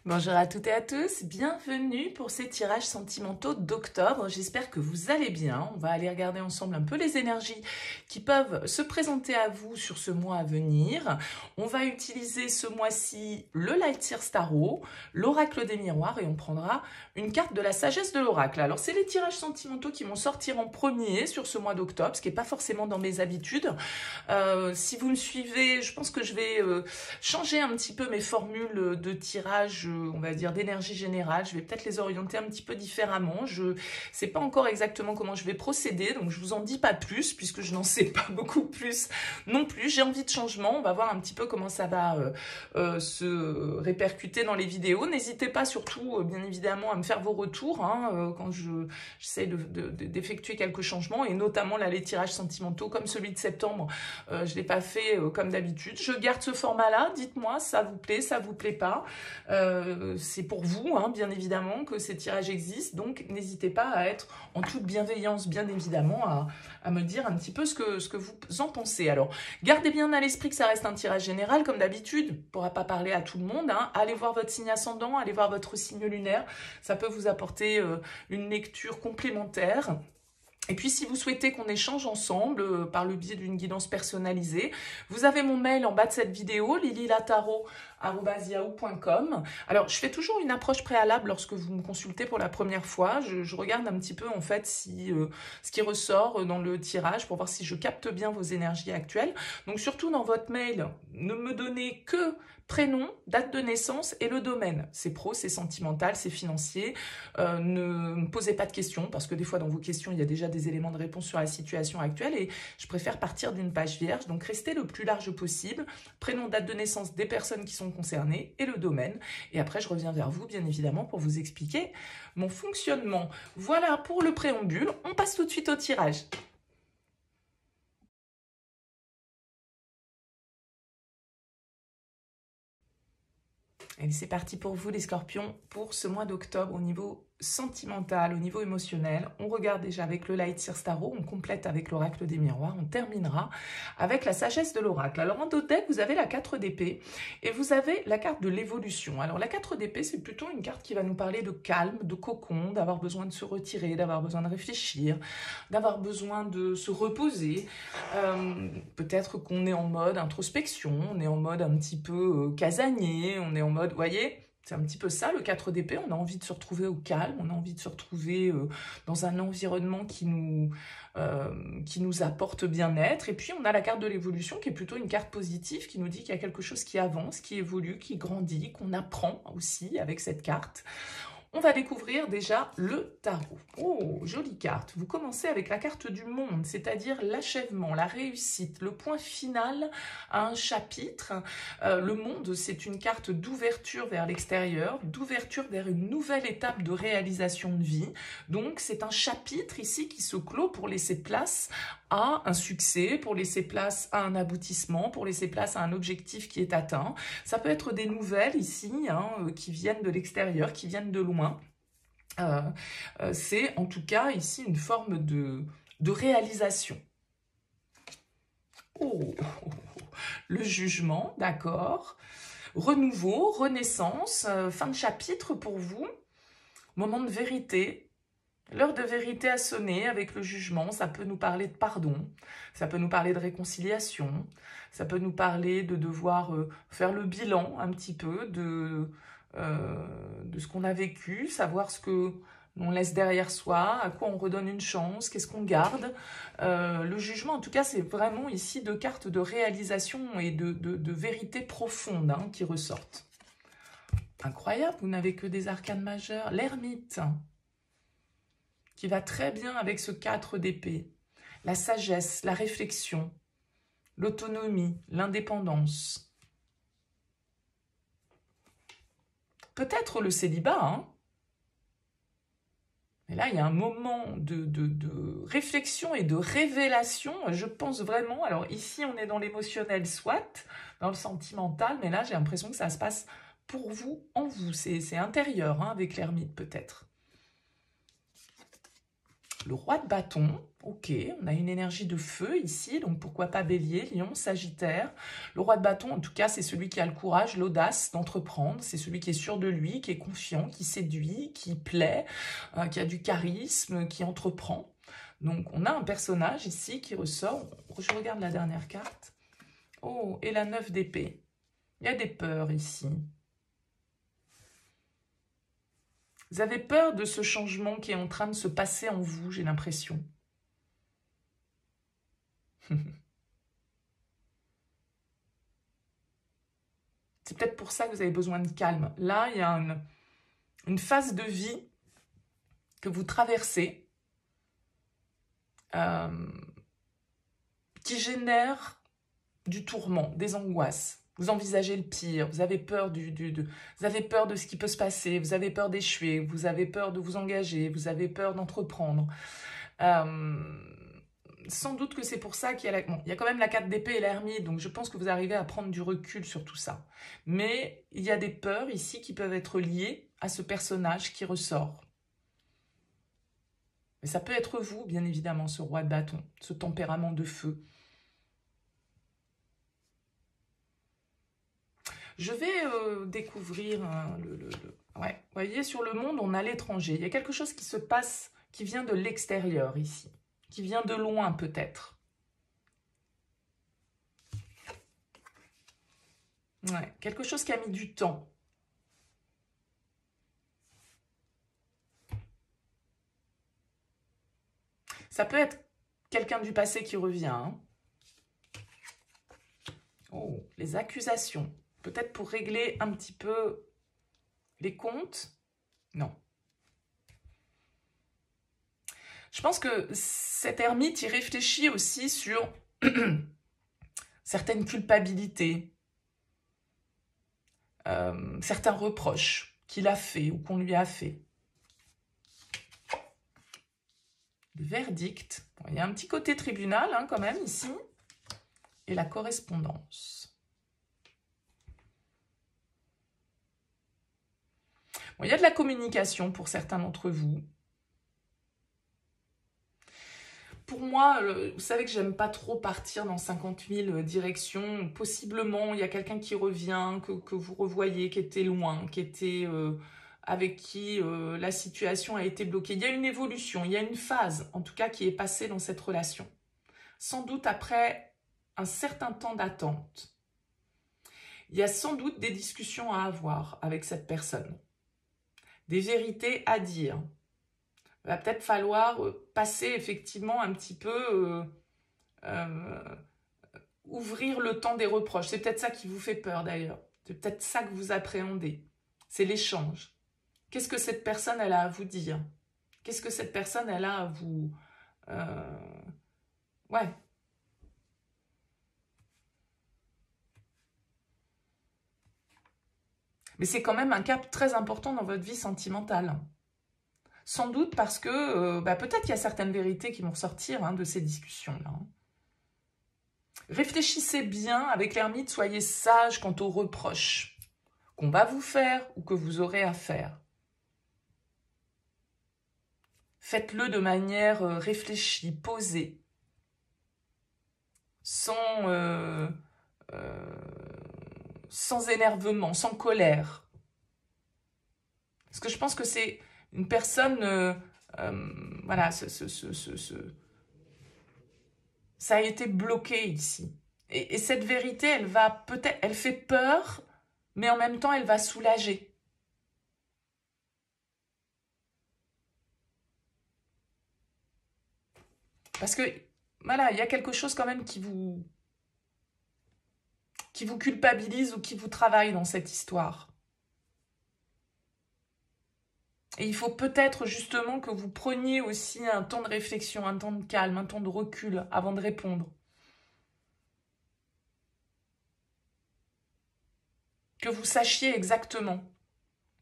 Bonjour à toutes et à tous, bienvenue pour ces tirages sentimentaux d'octobre. J'espère que vous allez bien. On va aller regarder ensemble un peu les énergies qui peuvent se présenter à vous sur ce mois à venir. On va utiliser ce mois-ci le Lightyear Tarot, l'oracle des miroirs et on prendra une carte de la sagesse de l'oracle. Alors c'est les tirages sentimentaux qui vont sortir en premier sur ce mois d'octobre, ce qui n'est pas forcément dans mes habitudes. Si vous me suivez, je pense que je vais changer un petit peu mes formules de tirage, on va dire d'énergie générale. Je vais peut-être les orienter un petit peu différemment. Je ne sais pas encore exactement comment je vais procéder, donc je vous en dis pas plus puisque je n'en sais pas beaucoup plus non plus. J'ai envie de changement. On va voir un petit peu comment ça va se répercuter dans les vidéos. N'hésitez pas surtout, bien évidemment, à me faire vos retours quand j'essaie d'effectuer quelques changements et notamment là les tirages sentimentaux comme celui de septembre. Je l'ai pas fait comme d'habitude. Je garde ce format-là. Dites-moi, ça vous plaît pas. C'est pour vous, bien évidemment, que ces tirages existent. Donc, n'hésitez pas à être en toute bienveillance, bien évidemment, à me dire un petit peu ce que vous en pensez. Alors, gardez bien à l'esprit que ça reste un tirage général, comme d'habitude. On ne pourra pas parler à tout le monde. Allez voir votre signe ascendant, allez voir votre signe lunaire. Ça peut vous apporter une lecture complémentaire. Et puis, si vous souhaitez qu'on échange ensemble par le biais d'une guidance personnalisée, vous avez mon mail en bas de cette vidéo, lililataro@yahoo.com. Alors, je fais toujours une approche préalable lorsque vous me consultez pour la première fois. Je regarde un petit peu, en fait, si ce qui ressort dans le tirage pour voir si je capte bien vos énergies actuelles. Donc, surtout dans votre mail, ne me donnez que prénom, date de naissance et le domaine. C'est pro, c'est sentimental, c'est financier. Ne me posez pas de questions parce que des fois dans vos questions, il y a déjà des éléments de réponse sur la situation actuelle et je préfère partir d'une page vierge. Donc restez le plus large possible. Prénom, date de naissance des personnes qui sont concernées et le domaine. Et après, je reviens vers vous, bien évidemment, pour vous expliquer mon fonctionnement. Voilà pour le préambule. On passe tout de suite au tirage. Et c'est parti pour vous les scorpions pour ce mois d'octobre au niveau sentimental, au niveau émotionnel. On regarde déjà avec le Lightyear Tarot, on complète avec l'oracle des miroirs, on terminera avec la sagesse de l'oracle. Alors en dos de deck, vous avez la 4 d'épée et vous avez la carte de l'évolution. Alors la 4 d'épée, c'est plutôt une carte qui va nous parler de calme, de cocon, d'avoir besoin de se retirer, d'avoir besoin de réfléchir, d'avoir besoin de se reposer. Peut-être qu'on est en mode introspection, on est en mode un petit peu casanier, on est en mode, vous voyez, c'est un petit peu ça, le 4 d'épée. On a envie de se retrouver au calme, on a envie de se retrouver dans un environnement qui nous apporte bien-être. Et puis, on a la carte de l'évolution qui est plutôt une carte positive qui nous dit qu'il y a quelque chose qui avance, qui évolue, qui grandit, qu'on apprend aussi avec cette carte. On va découvrir déjà le tarot. Oh, jolie carte. Vous commencez avec la carte du monde, c'est-à-dire l'achèvement, la réussite, le point final à un chapitre. Le monde, c'est une carte d'ouverture vers l'extérieur, d'ouverture vers une nouvelle étape de réalisation de vie. Donc, c'est un chapitre ici qui se clôt pour laisser place à un succès, pour laisser place à un aboutissement, pour laisser place à un objectif qui est atteint. Ça peut être des nouvelles ici, qui viennent de l'extérieur, qui viennent de loin. C'est en tout cas ici une forme de réalisation. Oh, le jugement, d'accord. Renouveau, renaissance, fin de chapitre pour vous. Moment de vérité. L'heure de vérité a sonné avec le jugement. Ça peut nous parler de pardon, ça peut nous parler de réconciliation, ça peut nous parler de devoir faire le bilan un petit peu de ce qu'on a vécu, savoir ce que on laisse derrière soi, à quoi on redonne une chance, qu'est-ce qu'on garde. Le jugement, en tout cas, c'est vraiment ici deux cartes de réalisation et de vérité profonde qui ressortent. Incroyable, vous n'avez que des arcanes majeures. L'ermite, qui va très bien avec ce 4 d'épée. La sagesse, la réflexion, l'autonomie, l'indépendance. Peut-être le célibat, Mais là, il y a un moment de réflexion et de révélation, je pense vraiment. Alors ici, on est dans l'émotionnel, soit, dans le sentimental, mais là, j'ai l'impression que ça se passe pour vous, en vous. C'est intérieur, avec l'ermite peut-être. le roi de bâton. Ok, on a une énergie de feu ici, donc pourquoi pas Bélier, Lion, Sagittaire. Le roi de bâton, en tout cas, c'est celui qui a le courage, l'audace d'entreprendre. C'est celui qui est sûr de lui, qui est confiant, qui séduit, qui plaît, qui a du charisme, qui entreprend. Donc, on a un personnage ici qui ressort. Je regarde la dernière carte. Oh, et la 9 d'épée. Il y a des peurs ici. Vous avez peur de ce changement qui est en train de se passer en vous, j'ai l'impression. C'est peut-être pour ça que vous avez besoin de calme. Là, il y a une phase de vie que vous traversez qui génère du tourment, des angoisses. Vous envisagez le pire, vous avez peur vous avez peur de ce qui peut se passer, vous avez peur d'échouer, vous avez peur de vous engager, vous avez peur d'entreprendre. Sans doute que c'est pour ça qu'il y a bon, il y a quand même la carte d'épée et l'ermite, donc je pense que vous arrivez à prendre du recul sur tout ça. Mais il y a des peurs ici qui peuvent être liées à ce personnage qui ressort. Mais ça peut être vous, bien évidemment, ce roi de bâton, ce tempérament de feu. Je vais découvrir ouais, vous voyez, sur le monde, on a l'étranger. Il y a quelque chose qui se passe, qui vient de l'extérieur ici, qui vient de loin peut-être. Ouais, quelque chose qui a mis du temps. Ça peut être quelqu'un du passé qui revient. Hein. Oh, les accusations. Peut-être pour régler un petit peu les comptes. Non. Je pense que cet ermite, il réfléchit aussi sur certaines culpabilités, certains reproches qu'il a fait ou qu'on lui a fait. Le verdict. Bon, il y a un petit côté tribunal hein, quand même ici. Et la correspondance. Bon, il y a de la communication pour certains d'entre vous. Pour moi, vous savez que j'aime pas trop partir dans 50 000 directions. Possiblement, il y a quelqu'un qui revient, que vous revoyez, qui était loin, qui était avec qui la situation a été bloquée. Il y a une évolution, il y a une phase, en tout cas, qui est passée dans cette relation. Sans doute après un certain temps d'attente. Il y a sans doute des discussions à avoir avec cette personne. Des vérités à dire. Il va peut-être falloir passer effectivement un petit peu, ouvrir le temps des reproches. C'est peut-être ça qui vous fait peur d'ailleurs. C'est peut-être ça que vous appréhendez. C'est l'échange. Qu'est-ce que cette personne elle a à vous dire? Qu'est-ce que cette personne elle a à vous... Ouais. Mais c'est quand même un cap très important dans votre vie sentimentale. Sans doute parce que peut-être il y a certaines vérités qui vont ressortir hein, de ces discussions-là. Réfléchissez bien avec l'ermite, soyez sage quant aux reproches qu'on va vous faire ou que vous aurez à faire. Faites-le de manière réfléchie, posée, sans énervement, sans colère. Parce que je pense que c'est une personne, voilà, ça a été bloqué ici. Et cette vérité, elle va peut-être, elle fait peur, mais en même temps, elle va soulager. Parce que, voilà, il y a quelque chose quand même qui vous culpabilise ou qui vous travaille dans cette histoire. Et il faut peut-être justement que vous preniez aussi un temps de réflexion, un temps de calme, un temps de recul avant de répondre. Que vous sachiez exactement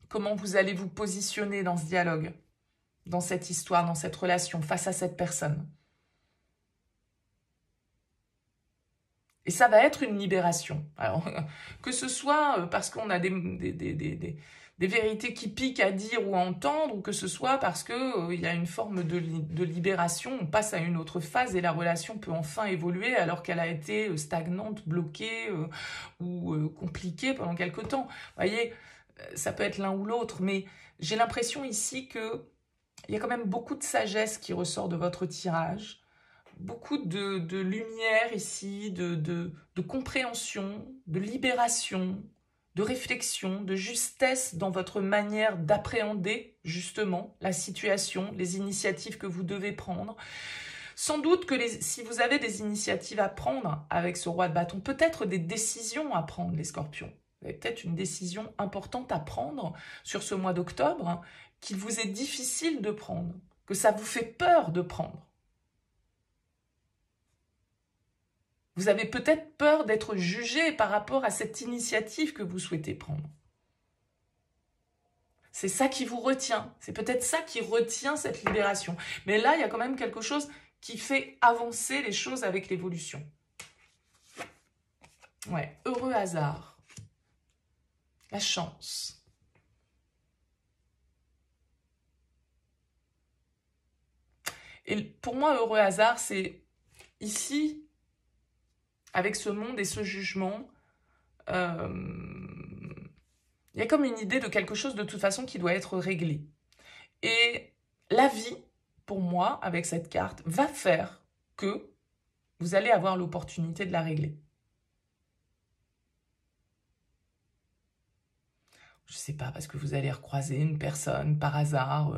comment vous allez vous positionner dans ce dialogue, dans cette histoire, dans cette relation, face à cette personne. Et ça va être une libération. Alors, que ce soit parce qu'on a des vérités qui piquent à dire ou à entendre, ou que ce soit parce que il y a une forme de libération, on passe à une autre phase et la relation peut enfin évoluer alors qu'elle a été stagnante, bloquée ou compliquée pendant quelque temps. Vous voyez, ça peut être l'un ou l'autre, mais j'ai l'impression ici que il y a quand même beaucoup de sagesse qui ressort de votre tirage, beaucoup de lumière ici, de compréhension, de libération, de réflexion, de justesse dans votre manière d'appréhender justement la situation, les initiatives que vous devez prendre. Sans doute que si vous avez des initiatives à prendre avec ce roi de bâton, peut-être des décisions à prendre les scorpions. Vous avez peut-être une décision importante à prendre sur ce mois d'octobre, hein, qu'il vous est difficile de prendre, que ça vous fait peur de prendre. Vous avez peut-être peur d'être jugé par rapport à cette initiative que vous souhaitez prendre. C'est ça qui vous retient. C'est peut-être ça qui retient cette libération. Mais là, il y a quand même quelque chose qui fait avancer les choses avec l'évolution. Ouais, heureux hasard. La chance. Et pour moi, heureux hasard, c'est ici, avec ce monde et ce jugement, il y a comme une idée de quelque chose de toute façon qui doit être réglé. Et la vie, pour moi, avec cette carte, va faire que vous allez avoir l'opportunité de la régler. Je ne sais pas, parce que vous allez recroiser une personne par hasard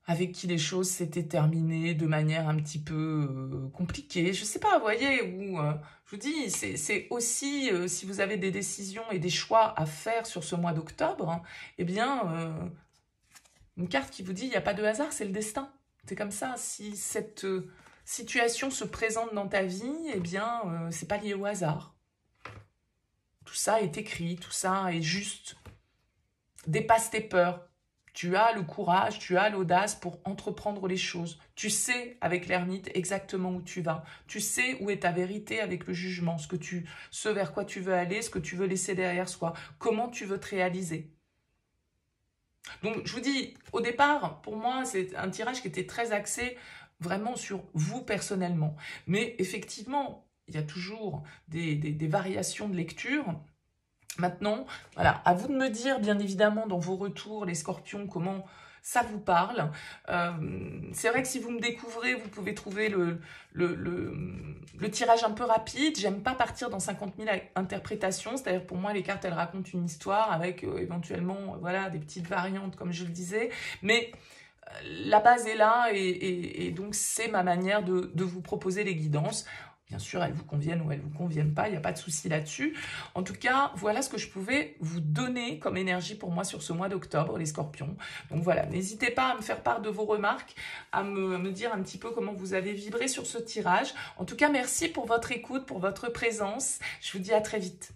avec qui les choses s'étaient terminées de manière un petit peu compliquée. Je ne sais pas, vous voyez, où je vous dis, c'est aussi, si vous avez des décisions et des choix à faire sur ce mois d'octobre, hein, eh bien, une carte qui vous dit, il n'y a pas de hasard, c'est le destin. C'est comme ça, si cette situation se présente dans ta vie, eh bien, c'est pas lié au hasard. Tout ça est écrit, tout ça est juste. Dépasse tes peurs. Tu as le courage, tu as l'audace pour entreprendre les choses. Tu sais, avec l'ermite, exactement où tu vas. Tu sais où est ta vérité avec le jugement, ce vers quoi tu veux aller, ce que tu veux laisser derrière soi, comment tu veux te réaliser. Donc, je vous dis, au départ, pour moi, c'est un tirage qui était très axé vraiment sur vous personnellement. Mais effectivement, il y a toujours des variations de lecture. Maintenant, voilà, à vous de me dire, bien évidemment, dans vos retours, les scorpions, comment ça vous parle. C'est vrai que si vous me découvrez, vous pouvez trouver le tirage un peu rapide. J'aime pas partir dans 50 000 interprétations. C'est-à-dire, pour moi, les cartes, elles racontent une histoire avec éventuellement voilà, des petites variantes, comme je le disais. Mais la base est là et donc, c'est ma manière de vous proposer les guidances. Bien sûr, elles vous conviennent ou elles ne vous conviennent pas, il n'y a pas de souci là-dessus. En tout cas, voilà ce que je pouvais vous donner comme énergie pour moi sur ce mois d'octobre, les scorpions. Donc voilà, n'hésitez pas à me faire part de vos remarques, à me dire un petit peu comment vous avez vibré sur ce tirage. En tout cas, merci pour votre écoute, pour votre présence. Je vous dis à très vite.